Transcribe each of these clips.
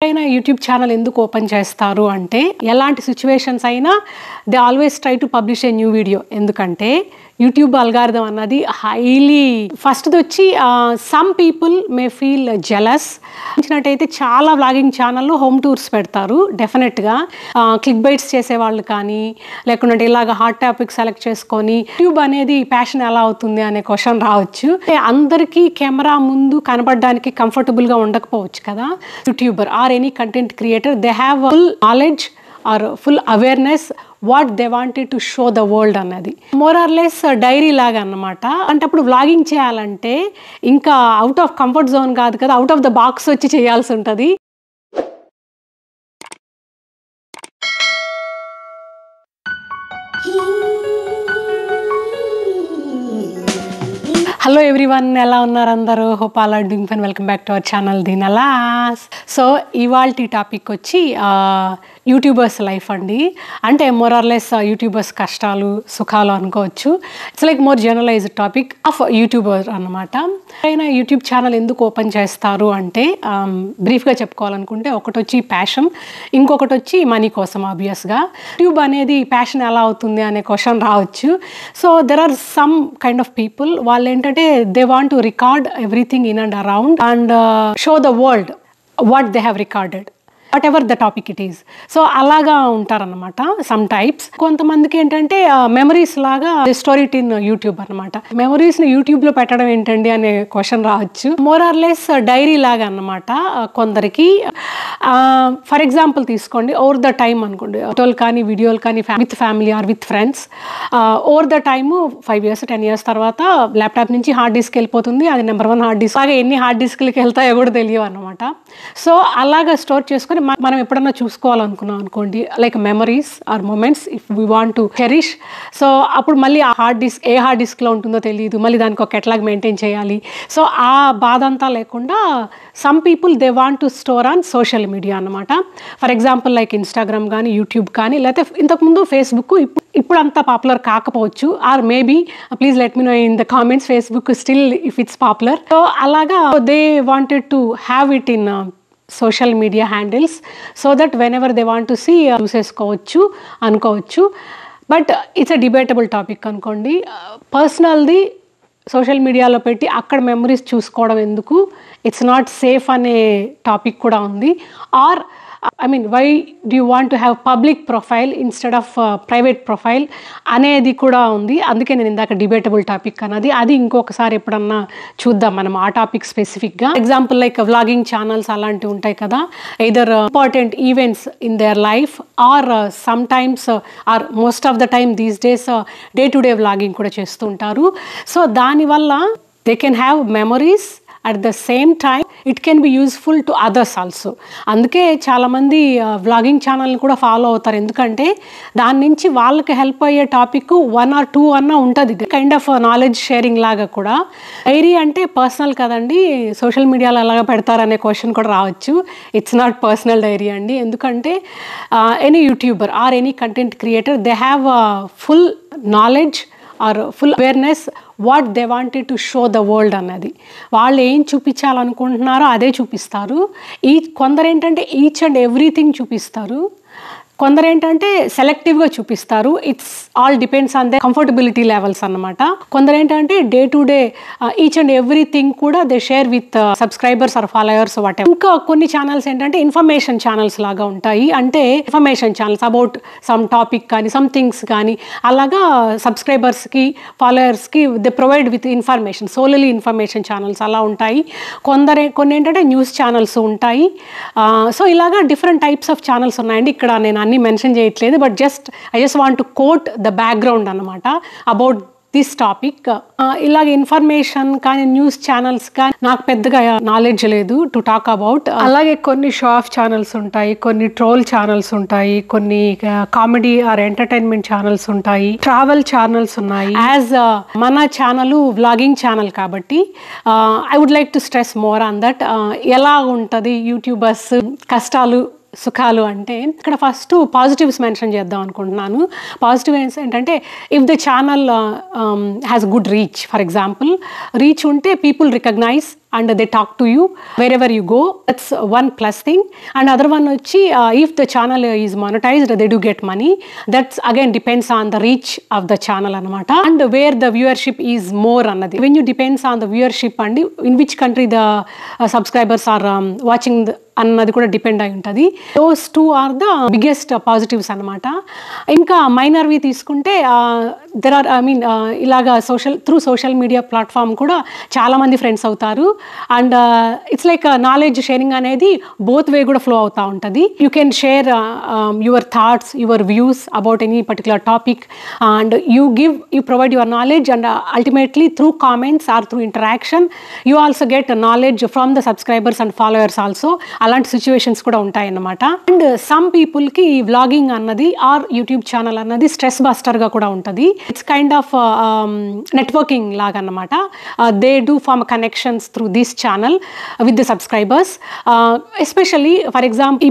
అయినా YouTube channel ఎందుకు open చేస్తారు అంటే ఎలాంటి సిచ్యువేషన్స్ అయినా they always try to publish a new video. ఎందుకంటే యూట్యూబ్ అల్గారిథం అన్నది హైలీ ఫస్ట్ది వచ్చి some people may feel jealous. అయితే చాలా వ్లాగింగ్ ఛానల్లో హోమ్ టూర్స్ పెడతారు. డెఫినెట్గా క్లిక్ బైట్స్ చేసేవాళ్ళు కానీ లేకుంటే ఇలాగ హాట్ టాపిక్ సెలెక్ట్ చేసుకొని యూట్యూబ్ అనేది ప్యాషన్ ఎలా అవుతుంది అనే క్వశ్చన్ రావచ్చు. అందరికీ కెమెరా ముందు కనపడడానికి కంఫర్టబుల్గా ఉండకపోవచ్చు కదా. YouTuber or any content creator they have full knowledge or full awareness what they wanted to show the world అన్నది మోర్ ఆర్ లెస్ డైరీ లాగా అన్నమాట. అంటే అప్పుడు వ్లాగింగ్ చేయాలంటే ఇంకా అవుట్ ఆఫ్ కంఫర్ట్ జోన్ కాదు కదా, అవుట్ ఆఫ్ ద బాక్స్ వచ్చి చేయాల్సి ఉంటుంది. హలో ఎవ్రీవన్, ఎలా ఉన్నారు అందరూ? Hope all are doing fine. Welcome back to our channel దీనలాస్. సో ఇవాల్టి టాపిక్ వచ్చి యూట్యూబర్స్ లైఫ్ అండి. అంటే మోర్ ఆర్ లెస్ యూట్యూబర్స్ కష్టాలు సుఖాలు అనుకోవచ్చు. It's like more generalized topic of youtuber అన్నమాట. అయినా యూట్యూబ్ ఛానల్ ఎందుకు ఓపెన్ చేస్తారు అంటే బ్రీఫ్గా చెప్పుకోవాలనుకుంటే ఒకటి వచ్చి ప్యాషన్, ఇంకొకటి వచ్చి మనీ కోసం. ఆబ్వియస్గా యూట్యూబ్ అనేది ప్యాషన్ ఎలా అవుతుంది అనే క్వశ్చన్ రావచ్చు. So there are some kind of people, వాళ్ళు ఏంటంటే they want to record everything in and around and show the world what they have recorded, whatever the topic it is. So అలాగా ఉంటారనమాట some types. కొంతమందికి ఏంటంటే memories లాగా story టిన్ YouTube అనమాట. మెమరీస్ని యూట్యూబ్లో పెట్టడం ఏంటండి అనే క్వశ్చన్ రావచ్చు. మోర్ ఆర్ లెస్ డైరీ లాగా అన్నమాట కొందరికి. ఫర్ ఎగ్జాంపుల్ తీసుకోండి, ఓవర్ ద టైమ్ అనుకోండి, ఫోటోలు కానీ వీడియోలు కానీ with family or with friends over the time 5 years 10 years తర్వాత ల్యాప్టాప్ నుంచి హార్డ్ డిస్క్ వెళ్ళిపోతుంది. అది నెంబర్ 1 హార్డ్ డిస్క్. అలాగే ఎన్ని హార్డ్ డిస్క్లకి వెళ్తాయో కూడా తెలియవు అనమాట. సో అలాగా స్టోర్ చేసుకొని మనం ఎప్పుడన్నా చూసుకోవాలనుకున్నాం అనుకోండి, like memories or moments if we want to cherish. So అప్పుడు మళ్ళీ ఆ హార్డ్ డిస్క్ ఏ హార్డ్ డిస్క్లో ఉంటుందో తెలియదు, మళ్ళీ దానికి ఒక ఎట్లాగ్ మెయింటైన్ చేయాలి. సో ఆ బాధ అంతా లేకుండా some people they want to store on social media అనమాట. ఫర్ ఎగ్జాంపుల్ లైక్ ఇన్స్టాగ్రామ్ కానీ యూట్యూబ్ కానీ, లేకపోతే ఇంతకుముందు ఫేస్బుక్, ఇప్పుడు అంత పాపులర్ కాకపోవచ్చు. Or maybe please let me know in the comments, Facebook still if it's popular. So అలాగా they wanted to have it in social media handles so that whenever they want to see చూసేసుకోవచ్చు అనుకోవచ్చు. But it's a debatable topic అనుకోండి. పర్సనల్ది social మీడియాలో పెట్టి అక్కడ memories చూసుకోవడం ఎందుకు, it's not safe అనే టాపిక్ కూడా ఉంది. Or why do you want to have public profile instead of private profile అనేది కూడా ఉంది. అందుకే నేను ఇందాక డిబేటబుల్ టాపిక్ అన్నది. అది ఇంకొకసారి ఎప్పుడన్నా చూద్దాం మనం ఆ టాపిక్ స్పెసిఫిక్గా. ఎగ్జాంపుల్ లైక్ వ్లాగింగ్ ఛానల్స్ అలాంటివి ఉంటాయి కదా, either important events in their life or sometimes or most of the time these days day to day vlogging కూడా చేస్తూ ఉంటారు. సో దానివల్ల they can have memories. At the same time it can be useful to others also. అందుకే చాలామంది vlogging ఛానల్ని కూడా follow అవుతారు. ఎందుకంటే దాని నుంచి వాళ్ళకి హెల్ప్ అయ్యే టాపిక్ 1 or 2 అన్నా ఉంటుంది. కైండ్ ఆఫ్ నాలెడ్జ్ షేరింగ్ లాగా కూడా. డైరీ అంటే పర్సనల్ కదండి, సోషల్ మీడియాలో ఎలాగ పెడతారనే క్వశ్చన్ కూడా రావచ్చు. ఇట్స్ నాట్ పర్సనల్ డైరీ అండి. ఎందుకంటే any youtuber or any content creator they have full knowledge or full awareness what they wanted to show the world అన్నది. వాళ్ళు ఏం చూపించాలనుకుంటున్నారో అదే చూపిస్తారు. కొందరు ఏంటంటే ఈచ్ అండ్ ఎవ్రీథింగ్ చూపిస్తారు, కొందరు ఏంటంటే సెలెక్టివ్గా చూపిస్తారు. It's all depends on the comfortability levels అన్నమాట. కొందరు ఏంటంటే day to day each and everything కూడా they share with subscribers or followers whatever. ఇంకా కొన్ని ఛానల్స్ ఏంటంటే ఇన్ఫర్మేషన్ ఛానల్స్ లాగా ఉంటాయి. అంటే information channels about some topic కానీ సమ్ థింగ్స్ కానీ అలాగా సబ్స్క్రైబర్స్కి ఫాలోయర్స్కి they provide with information, solely information channels అలా ఉంటాయి. కొన్ని ఏంటంటే న్యూస్ ఛానల్స్ ఉంటాయి. సో ఇలాగా డిఫరెంట్ టైప్స్ ఆఫ్ ఛానల్స్ ఉన్నాయండి. ఇక్కడ నేను అన్ని మెన్షన్ చేయట్లేదు, but I just want to coat the background అన్నమాట అబౌట్ దిస్ టాపిక్. ఇలాగ ఇన్ఫర్మేషన్ కానీ న్యూస్ ఛానల్స్ కానీ నాకు పెద్దగా నాలెడ్జ్ లేదు టు టాక్ అబౌట్. అలాగే కొన్ని షో ఆఫ్ ఛానల్స్ ఉంటాయి, కొన్ని ట్రోల్ ఛానల్స్ ఉంటాయి, కొన్ని కామెడీ ఆర్ ఎంటర్టైన్మెంట్ ఛానల్స్ ఉంటాయి, ట్రావెల్ ఛానల్స్ ఉన్నాయి. యాజ్ మన ఛానల్ వ్లాగింగ్ ఛానల్ కాబట్టి I would like to stress more on that. ఎలా ఉంటుంది యూట్యూబర్స్ కష్టాలు సుఖాలు అంటే ఇక్కడ ఫస్ట్ పాజిటివ్స్ మెన్షన్ చేద్దాం అనుకుంటున్నాను. పాజిటివ్స్ ఏంటంటే if the channel has good reach, for example reach ఉంటే people recognise and they talk to you wherever you go. That's one plus thing. And other one vachi if the channel is monetized, they do get money. That's again depends on the reach of the channel anamata, and where the viewership is more annadi. When you depends on the viewership and in which country the subscribers are watching అన్నది కూడా depend అయి ఉంటుంది. Those two are the biggest positives అనమాట. ఇంకా మైనర్వి తీసుకుంటే there are ఇలాగా social media platform కూడా చాలామంది ఫ్రెండ్స్ అవుతారు. And it's like knowledge sharing అనేది బోత్ వే కూడా ఫ్లో అవుతూ ఉంటుంది. You can share your thoughts, your views about any particular topic, and you provide your knowledge, and ultimately through comments or through interaction you also get knowledge from the subscribers and followers also. అలాంటి situations కూడా ఉంటాయన్నమాట. And some పీపుల్కి ఈ vlogging అన్నది or YouTube channel అన్నది stress బస్టర్గా కూడా ఉంటుంది. ఇట్స్ కైండ్ ఆఫ్ నెట్వర్కింగ్ లాగా అన్నమాట. They do form connections through this channel with the subscribers. Especially for example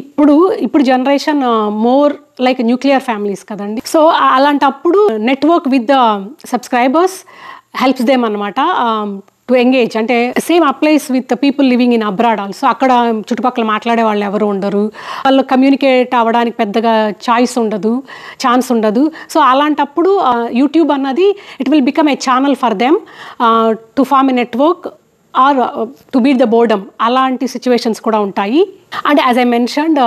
ఇప్పుడు generation more like nuclear families కదండి. సో అలాంటప్పుడు network with the subscribers helps them అనమాట టు ఎంగేజ్. అంటే same applies with people living in abroad also. అక్కడ చుట్టుపక్కల మాట్లాడే వాళ్ళు ఎవరు ఉండరు, వాళ్ళు కమ్యూనికేట్ అవ్వడానికి పెద్దగా ఛాన్స్ ఉండదు. సో అలాంటప్పుడు యూట్యూబ్ అన్నది it will become a channel for them to form a network or to beat the boredom. అలాంటి సిచ్యువేషన్స్ కూడా ఉంటాయి. And as I mentioned,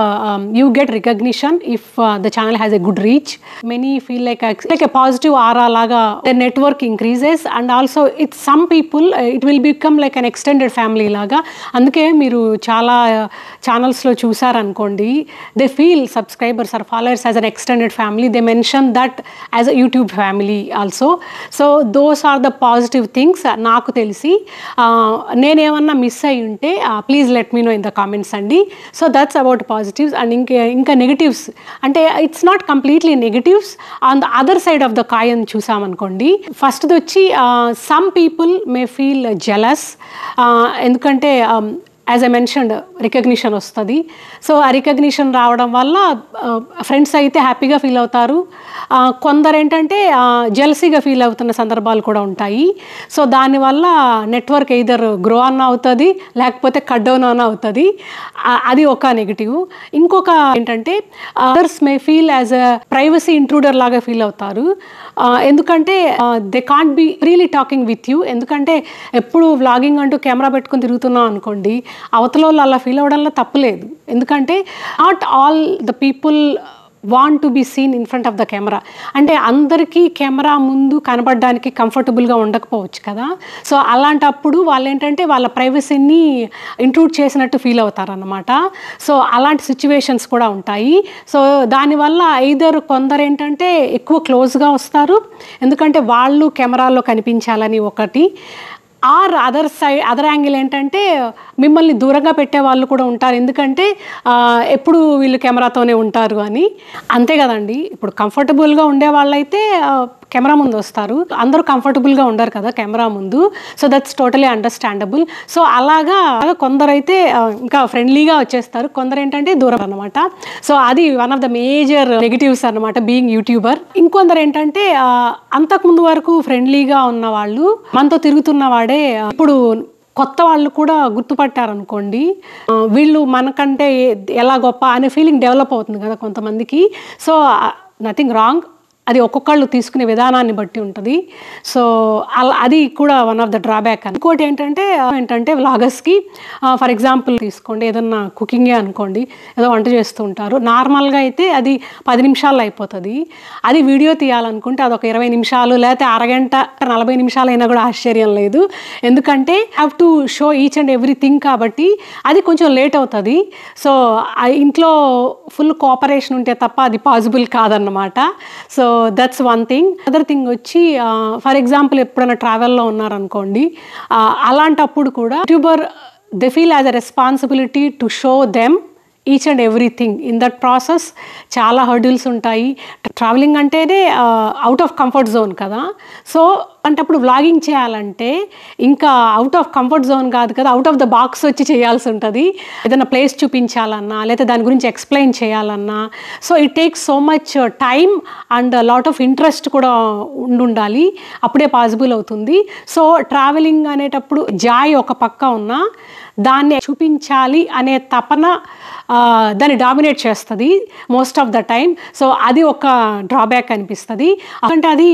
you get recognition if the channel has a good reach. Many feel like a positive aura laga, the network increases, and also it's some people it will become like an extended family laga. Anduke meeru chaala channels lo chusaru ankondi, they feel subscribers or followers as an extended family. They mention that as a YouTube family also. So those are the positive things naaku telisi. Nenu emanna miss ayi unte please let me know in the comments andi. So that's about positives. And inka negatives ante it's not completely negatives. On the other side of the coin chusam ankondi, first dochi some people may feel jealous endukante as I mentioned recognition వస్తుంది. So ఆ recognition రావడం వల్ల friends అయితే హ్యాపీగా feel అవుతారు. కొందరు ఏంటంటే జెలసీగా feel అవుతున్న సందర్భాలు కూడా ఉంటాయి. సో దానివల్ల నెట్వర్క్ ఎయిదర్ గ్రో అన్న అవుతుంది, లేకపోతే కట్ డౌన్ అన్న అవుతుంది. అది ఒక నెగిటివ్. ఇంకొక ఏంటంటే others may feel as a privacy Intruder లాగా ఫీల్ అవుతారు. ఎందుకంటే they can't be really talking with you. ఎందుకంటే ఎప్పుడు వ్లాగింగ్ అంటూ కెమెరా పెట్టుకుని తిరుగుతున్నాం అనుకోండి, అవతల వాళ్ళు అలా ఫీల్ అవ్వడంలో తప్పులేదు. ఎందుకంటే not all the people want to be seen in front of the camera. అంటే అందరికీ కెమెరా ముందు కనబడడానికి కంఫర్టబుల్గా ఉండకపోవచ్చు కదా. సో అలాంటప్పుడు వాళ్ళు ఏంటంటే వాళ్ళ ప్రైవసీని ఇంట్రూడ్ చేసినట్టు ఫీల్ అవుతారన్నమాట. సో అలాంటి సిచ్యువేషన్స్ కూడా ఉంటాయి. సో దానివల్ల ఐదర్ కొందరు ఏంటంటే ఎక్కువ క్లోజ్గా వస్తారు, ఎందుకంటే వాళ్ళు కెమెరాలో కనిపించాలని ఒకటి. ఆర్ అదర్ యాంగిల్ ఏంటంటే మిమ్మల్ని దూరంగా పెట్టే వాళ్ళు కూడా ఉంటారు, ఎందుకంటే ఎప్పుడు వీళ్ళు కెమెరాతోనే ఉంటారు అని. అంతే కదండి. ఇప్పుడు కంఫర్టబుల్గా ఉండే వాళ్ళైతే కెమెరా ముందు వస్తారు, అందరూ కంఫర్టబుల్గా ఉండరు కదా కెమెరా ముందు. So that's totally understandable. So అలాగా కొందరైతే ఇంకా ఫ్రెండ్లీగా వచ్చేస్తారు, కొందరు ఏంటంటే దూరం అనమాట. సో అది one of the major negatives అనమాట బీయింగ్ యూట్యూబర్. ఇంకొందరు ఏంటంటే అంతకుముందు వరకు ఫ్రెండ్లీగా ఉన్న వాళ్ళు, మనతో తిరుగుతున్న వాడే ఇప్పుడు కొత్త వాళ్ళు కూడా గుర్తుపట్టారనుకోండి, వీళ్ళు మనకంటే ఎలా గొప్ప అనే ఫీలింగ్ డెవలప్ అవుతుంది కదా కొంతమందికి. సో నథింగ్ రాంగ్, అది ఒక్కొక్కళ్ళు తీసుకునే విధానాన్ని బట్టి ఉంటుంది. సో అది కూడా వన్ ఆఫ్ ద డ్రాబ్యాక్. ఇంకోటి ఏంటంటే వ్లాగర్స్కి ఫర్ ఎగ్జాంపుల్ తీసుకోండి, ఏదన్నా కుకింగే అనుకోండి, ఏదో వంట చేస్తూ ఉంటారు. నార్మల్గా అయితే అది 10 నిమిషాల్లో అయిపోతుంది. అది వీడియో తీయాలనుకుంటే అదొక 20 నిమిషాలు, లేకపోతే అరగంట 40 నిమిషాలు అయినా కూడా ఆశ్చర్యం లేదు. ఎందుకంటే have to show each and everything కాబట్టి అది కొంచెం లేట్ అవుతుంది. సో ఇంట్లో ఫుల్ కోఆపరేషన్ ఉంటే తప్ప అది పాసిబుల్ కాదన్నమాట. So that's one thing. Other thing వచ్చి ఫర్ ఎగ్జాంపుల్ ఎప్పుడైనా ట్రావెల్లో ఉన్నారనుకోండి, అలాంటప్పుడు కూడా YouTuber they feel as a responsibility to show them each and everything in that process చాలా హర్డిల్స్ ఉంటాయి. ట్రావెలింగ్ అంటేనే అవుట్ ఆఫ్ కంఫర్ట్ జోన్ కదా. సో అంటప్పుడు వ్లాగింగ్ చేయాలంటే ఇంకా అవుట్ ఆఫ్ కంఫర్ట్ జోన్ కాదు కదా, అవుట్ ఆఫ్ ద బాక్స్ వచ్చి చేయాల్సి ఉంటుంది. ఏదైనా ప్లేస్ చూపించాలన్నా లేదా దాని గురించి ఎక్స్ప్లెయిన్ చేయాలన్నా so it takes so much time and lot of interest కూడా ఉండాలి, అప్పుడే పాసిబుల్ అవుతుంది. సో ట్రావెలింగ్ అనేటప్పుడు జాయ్ ఒక పక్క ఉన్నా దాన్ని చూపించాలి అనే తపన దాన్ని డామినేట్ చేస్తుంది most of the time. So అది ఒక డ్రాబ్యాక్ అనిపిస్తుంది. అంటే అది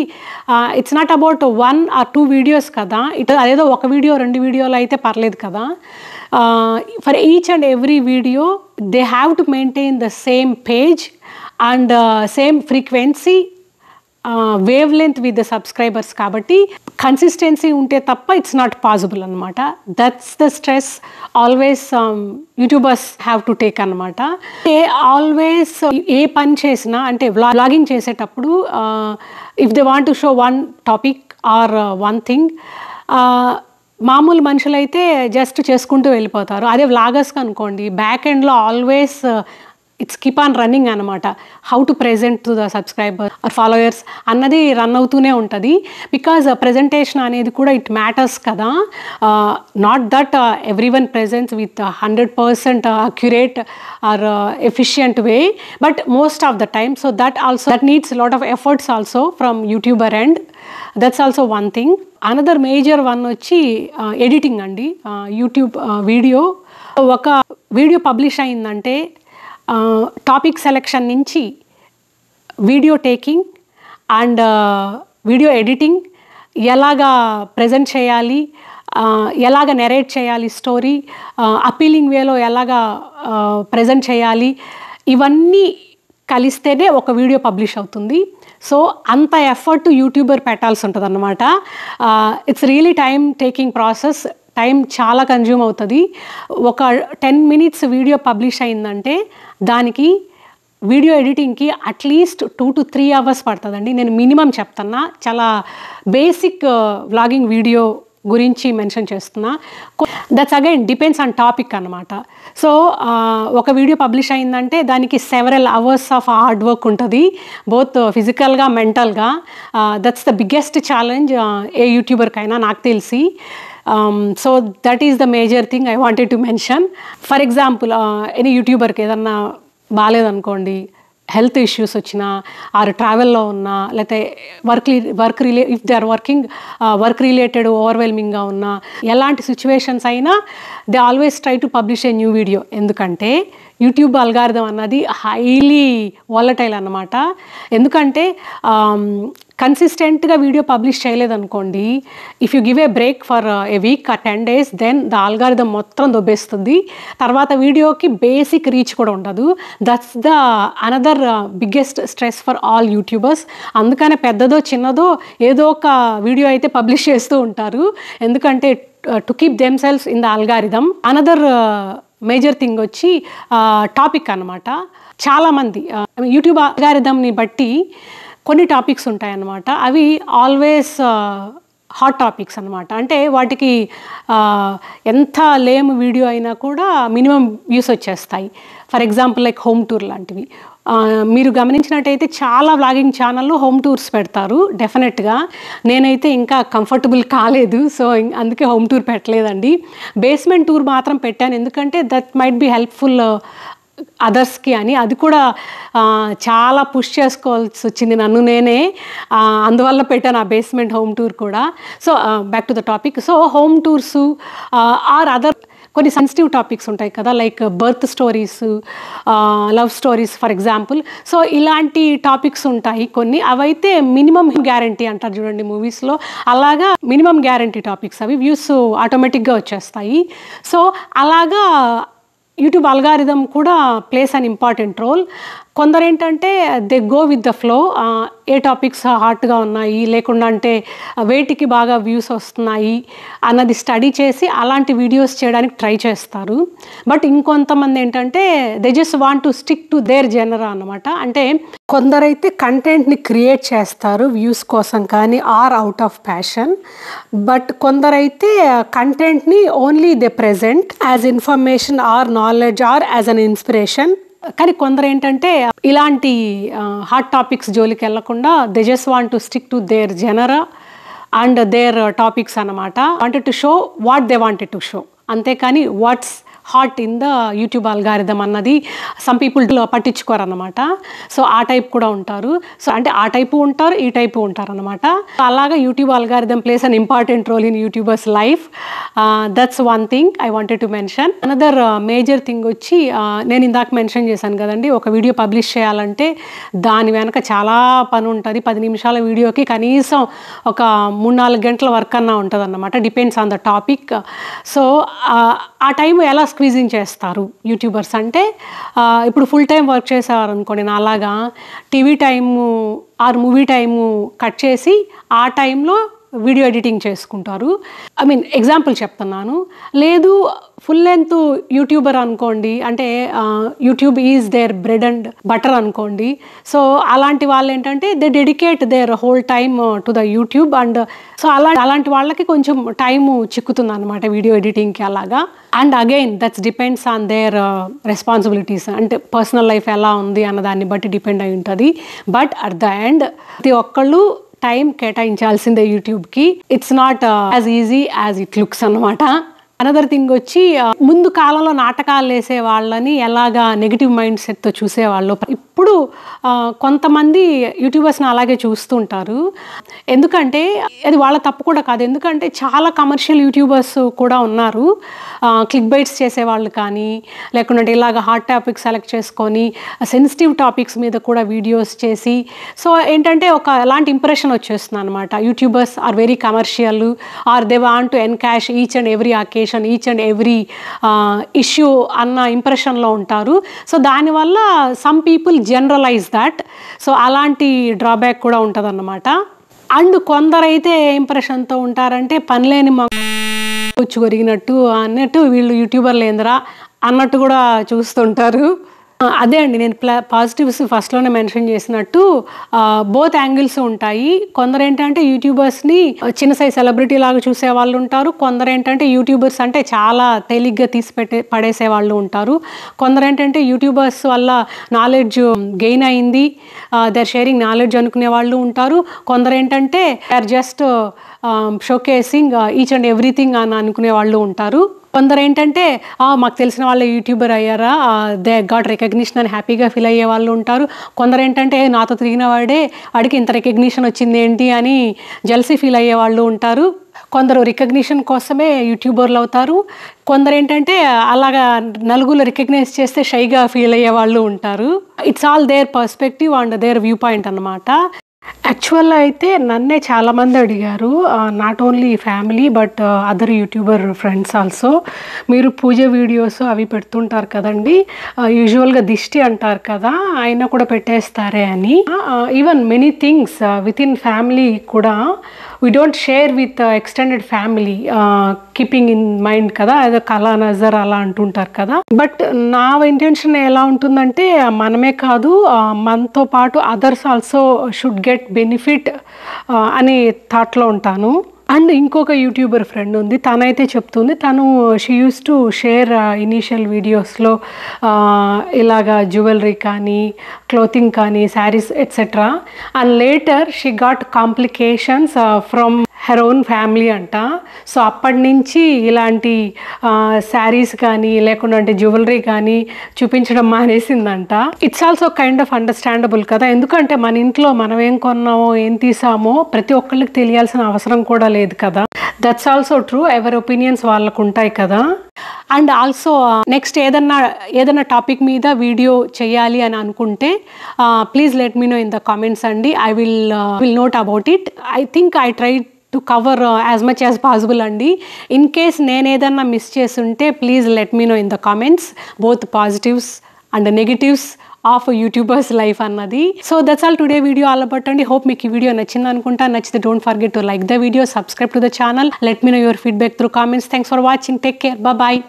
it's not about 1 or 2 videos కదా, అదేదో ఒక వీడియో 2 వీడియోలు అయితే పర్లేదు కదా. For each and every video they have to maintain the same page and same frequency, wavelength with the subscribers. కాబట్టి కన్సిస్టెన్సీ ఉంటే తప్ప ఇట్స్ నాట్ పాసిబుల్ అనమాట. That's the stress always YouTubers have to take అనమాట. Always ఏ పని చేసినా అంటే vlogging చేసేటప్పుడు if they want to show one topic or one thing, మామూలు మనుషులైతే జస్ట్ చేసుకుంటూ వెళ్ళిపోతారు. అదే వ్లాగర్స్కి అనుకోండి బ్యాక్ ఎండ్లో always it's keep on running అనమాట. How to present to the subscriber or followers అన్నది రన్ అవుతూనే ఉంటుంది. బికాజ్ ప్రజెంటేషన్ అనేది కూడా ఇట్ మ్యాటర్స్ కదా. Not that everyone presents with 100% accurate or efficient way, but most of the time. So that needs lot of efforts also from YouTuber and that's also one thing. Another major one వచ్చి editing అండి. YouTube ఒక video publish అయిందంటే topic selection నుంచి video taking and video editing, ఎలాగా present చేయాలి, ఎలాగ narrate చేయాలి story, appealing వేలో ఎలాగా ప్రజెంట్ చేయాలి, ఇవన్నీ కలిస్తేనే ఒక వీడియో పబ్లిష్ అవుతుంది. సో అంత ఎఫర్ట్ యూట్యూబర్ పెట్టాల్సి ఉంటుంది అన్నమాట. It's really time taking process. Time చాలా కన్జ్యూమ్ అవుతుంది. ఒక 10 minutes వీడియో పబ్లిష్ అయిందంటే దానికి వీడియో ఎడిటింగ్కి అట్లీస్ట్ 2 to 3 hours పడుతుందండి. నేను మినిమం చెప్తున్నా, చాలా బేసిక్ వ్లాగింగ్ వీడియో గురించి మెన్షన్ చేస్తున్నా. That's again depends on topic అనమాట. సో ఒక వీడియో పబ్లిష్ అయిందంటే దానికి several hours of hard work ఉంటుంది, బోత్ ఫిజికల్గా మెంటల్గా. దట్స్ ద బిగ్గెస్ట్ ఛాలెంజ్ ఏ యూట్యూబర్కైనా నాకు తెలిసి. So that is the major thing I wanted to mention. For example any యూట్యూబర్కి ఏదన్నా బాగాలేదనుకోండి, హెల్త్ ఇష్యూస్ వచ్చినా ఆర్ ట్రావెల్లో ఉన్నా లేకపోతే if they are work related ఓవర్వెల్మింగ్గా ఉన్నా, ఎలాంటి సిచ్యువేషన్స్ అయినా they always try to publish a new video. ఎందుకంటే యూట్యూబ్ అల్గారిథం అన్నది హైలీ వాలటైల్ అన్నమాట. ఎందుకంటే కన్సిస్టెంట్గా వీడియో పబ్లిష్ చేయలేదనుకోండి, if you give a break for a week or 10 days then the algorithm మొత్తం దొబ్బేస్తుంది. తర్వాత వీడియోకి బేసిక్ రీచ్ కూడా ఉండదు. That's the another biggest stress for all YouTubers. అందుకనే పెద్దదో చిన్నదో ఏదో ఒక వీడియో అయితే పబ్లిష్ చేస్తూ ఉంటారు, ఎందుకంటే to keep themselves in the algorithm. Another major thing వచ్చి టాపిక్ అనమాట. చాలామంది యూట్యూబ్ ఆల్గారిథంని బట్టి కొన్ని టాపిక్స్ ఉంటాయన్నమాట. అవి ఆల్వేస్ హాట్ టాపిక్స్ అనమాట. అంటే వాటికి ఎంత లేమ్ వీడియో అయినా కూడా మినిమం వ్యూస్ వచ్చేస్తాయి. For example like home tour లాంటివి. మీరు గమనించినట్టయితే చాలా వ్లాగింగ్ ఛానల్లో హోమ్ టూర్స్ పెడతారు. డెఫినెట్గా నేనైతే ఇంకా కంఫర్టబుల్ కాలేదు, సో అందుకే హోమ్ టూర్ పెట్టలేదండి. బేస్మెంట్ టూర్ మాత్రం పెట్టాను, ఎందుకంటే దట్ మైట్ బి హెల్ప్ఫుల్ అదర్స్కి అని. అది కూడా చాలా పుష్ చేసుకోవాల్సి వచ్చింది నన్ను నేనే, అందువల్ల పెట్టాను ఆ బేస్మెంట్ హోమ్ టూర్ కూడా. So back to the topic. So home tours or other కొన్ని సెన్సిటివ్ టాపిక్స్ ఉంటాయి కదా, like birth stories, love stories for example. So ఇలాంటి టాపిక్స్ ఉంటాయి కొన్ని, అవైతే మినిమం గ్యారంటీ అంటారు చూడండి మూవీస్లో, అలాగా మినిమం గ్యారంటీ టాపిక్స్. అవి వ్యూస్ ఆటోమేటిక్గా వచ్చేస్తాయి. సో అలాగా యూట్యూబ్ అల్గారిథం కూడా ప్లేస్ అన్ ఇంపార్టెంట్ రోల్. కొందరు ఏంటంటే they go with the flow, ఏ టాపిక్స్ హాట్గా ఉన్నాయి లేకుండా అంటే వేటికి బాగా వ్యూస్ వస్తున్నాయి అన్నది స్టడీ చేసి అలాంటి వీడియోస్ చేయడానికి ట్రై చేస్తారు. బట్ ఇంకొంతమంది ఏంటంటే they just want to stick to their genre అన్నమాట. అంటే కొందరైతే కంటెంట్ని క్రియేట్ చేస్తారు వ్యూస్ కోసం కానీ or out of passion. But కొందరైతే కంటెంట్ని only they present as information or knowledge or as an inspiration. కానీ కొందరు ఏంటంటే ఇలాంటి హాట్ టాపిక్స్ జోలికి వెళ్లకుండా they just want to stick to their genre and their topics అన్నమాట. Wanted to show what they wanted to show, అంతేకాని what's hot in the YouTube algorithm అన్నది some people పట్టించుకోరు అనమాట. సో ఆ టైప్ కూడా ఉంటారు. సో అంటే ఆ టైపు ఉంటారు, ఈ టైపు ఉంటారు అనమాట. అలాగా youtube algorithm plays an important role in youtubers life. That's one thing I wanted to mention. Another major thing వచ్చి నేను ఇందాక మెన్షన్ చేశాను కదండి, ఒక వీడియో పబ్లిష్ చేయాలంటే దాని వెనక చాలా పని ఉంటుంది. 10 నిమిషాల వీడియోకి కనీసం ఒక 3-4 గంటల వర్క్ అన్నా ఉంటుంది అన్నమాట, depends on the topic. So ఆ టైం ఎలా స్క్వీజింగ్ చేస్తారు యూట్యూబర్స్ అంటే, ఇప్పుడు ఫుల్ టైం వర్క్ చేసేవారు అనుకోండి నాలాగా, TV time or movie time cut చేసి ఆ టైంలో వీడియో ఎడిటింగ్ చేసుకుంటారు. ఐ మీన్ ఎగ్జాంపుల్ చెప్తున్నాను. లేదు ఫుల్ లెంత్ యూట్యూబర్ అనుకోండి, అంటే youtube is their bread and butter అనుకోండి. సో అలాంటి వాళ్ళు ఏంటంటే they dedicate their whole time to the youtube. And so అలాంటి వాళ్ళకి కొంచెం టైము చిక్కుతుంది అనమాట వీడియో ఎడిటింగ్కి అలాగా. And again that's depends on their responsibilities, అంటే పర్సనల్ లైఫ్ ఎలా ఉంది అన్న దాన్ని బట్టి డిపెండ్ అయి ఉంటుంది. బట్ అట్ ద ఎండ్ ప్రతి ఒక్కళ్ళు టైం కేటాయించాల్సిందే యూట్యూబ్కి. It's not as easy as it looks అన్నమాట. అనదర్ థింగ్ వచ్చి ముందు కాలంలో నాటకాలు వేసే వాళ్ళని ఎలాగా నెగిటివ్ మైండ్ సెట్తో చూసేవాళ్ళు, ఇప్పుడు కొంతమంది యూట్యూబర్స్ని అలాగే చూస్తుంటారు. ఎందుకంటే అది వాళ్ళ తప్పు కూడా కాదు, ఎందుకంటే చాలా కమర్షియల్ యూట్యూబర్స్ కూడా ఉన్నారు. క్లిక్ బైట్స్ చేసేవాళ్ళు కానీ, లేకుంటే ఇలాగ హాట్ టాపిక్స్ సెలెక్ట్ చేసుకొని సెన్సిటివ్ టాపిక్స్ మీద కూడా వీడియోస్ చేసి, సో ఏంటంటే ఒక ఎలాంటి ఇంప్రెషన్ వచ్చేస్తుంది అనమాట. Youtubers are very commercial or they want to encash each and every occasion, each and every issue అన్న ఇంప్రెషన్లో ఉంటారు. సో దానివల్ల some people generalize that. So అలాంటి డ్రాబ్యాక్ కూడా ఉంటుంది అన్నమాట. అండ్ కొందరైతే ఇంప్రెషన్తో ఉంటారంటే పనిలేని కూర్చు కొరిగినట్టు అన్నట్టు వీళ్ళు యూట్యూబర్లు ఏందిరా అన్నట్టు కూడా చూస్తుంటారు. అదే అండి, నేను పాజిటివ్స్ ఫస్ట్లోనే మెన్షన్ చేసినట్టు బోత్ యాంగిల్స్ ఉంటాయి. కొందరు ఏంటంటే యూట్యూబర్స్ని చిన్న సైజ్ సెలబ్రిటీ లాగా చూసే వాళ్ళు ఉంటారు. కొందరు ఏంటంటే యూట్యూబర్స్ అంటే చాలా తేలిగ్గా తీసి పడేసే వాళ్ళు ఉంటారు. కొందరు ఏంటంటే యూట్యూబర్స్ వల్ల నాలెడ్జ్ గెయిన్ అయింది, దే ఆర్ షేరింగ్ నాలెడ్జ్ అనుకునే వాళ్ళు ఉంటారు. కొందరు ఏంటంటే they are just showcasing each and everything అని అనుకునే వాళ్ళు ఉంటారు. కొందరు ఏంటంటే మాకు తెలిసిన వాళ్ళే యూట్యూబర్ అయ్యారా, దే గాట్ రికగ్నిషన్ అని హ్యాపీగా ఫీల్ అయ్యే వాళ్ళు ఉంటారు. కొందరు ఏంటంటే నాతో తిరిగిన వాడికి ఇంత రికగ్నిషన్ వచ్చింది ఏంటి అని జెలసీ ఫీల్ అయ్యే వాళ్ళు ఉంటారు. కొందరు రికగ్నిషన్ కోసమే యూట్యూబర్లు అవుతారు. కొందరు ఏంటంటే అలాగా నలుగురు రికగ్నైజ్ చేస్తే షైగా ఫీల్ అయ్యే వాళ్ళు ఉంటారు. It's all their perspective and their view point అన్నమాట. యాక్చువల్గా అయితే నన్నే చాలామంది అడిగారు, not only family but other youtuber friends also, మీరు పూజ వీడియోస్ అవి పెడుతుంటారు కదండి, యూజువల్గా దిష్టి అంటారు కదా అయినా కూడా పెట్టేస్తారే అని. Even many things within family కూడా we don't share with extended family, keeping in mind కదా, ఏదో కళా నజర్ అలా అంటుంటారు కదా. బట్ నా ఇంటెన్షన్ ఎలా ఉంటుందంటే మనమే కాదు మనతో పాటు others also should get benefit అనే థాట్లో ఉంటాను. అండ్ ఇంకొక యూట్యూబర్ ఫ్రెండ్ ఉంది, తనైతే చెప్తుంది, తను she use to share initial వీడియోస్లో ఇలాగా జ్యువెలరీ కానీ క్లోతింగ్ కానీ saris etcetera, and later she got complications from her own family అంట. సో అప్పటి నుంచి ఇలాంటి శారీస్ కానీ లేకుంటే జ్యువెలరీ కానీ చూపించడం మానేసిందంట. It's also kind of understandable కదా, ఎందుకంటే మన ఇంట్లో మనం ఏం కొన్నామో ఏం తీసామో ప్రతి ఒక్కళ్ళకి తెలియాల్సిన అవసరం కూడా లేదు కదా. దట్స్ ఆల్సో ట్రూ, ఎవరి ఒపీనియన్స్ వాళ్ళకు ఉంటాయి కదా. అండ్ ఆల్సో నెక్స్ట్ ఏదన్నా టాపిక్ మీద వీడియో చేయాలి అని అనుకుంటే please let me know in the comments అండి. I will note about it. I think I try to cover as much as possible అండి. ఇన్ కేస్ నేను ఏదన్నా మిస్ చేస్తుంటే please let me know in the comments, both positives and negatives of YouTubers life అన్నది. So that's all today video all about అండి. Hope మీకు ఈ video నచ్చింది అనుకుంటా. నచ్చితే don't forget to like the video, subscribe to the channel, let me know your feedback through comments. Thanks for watching, take care, bye.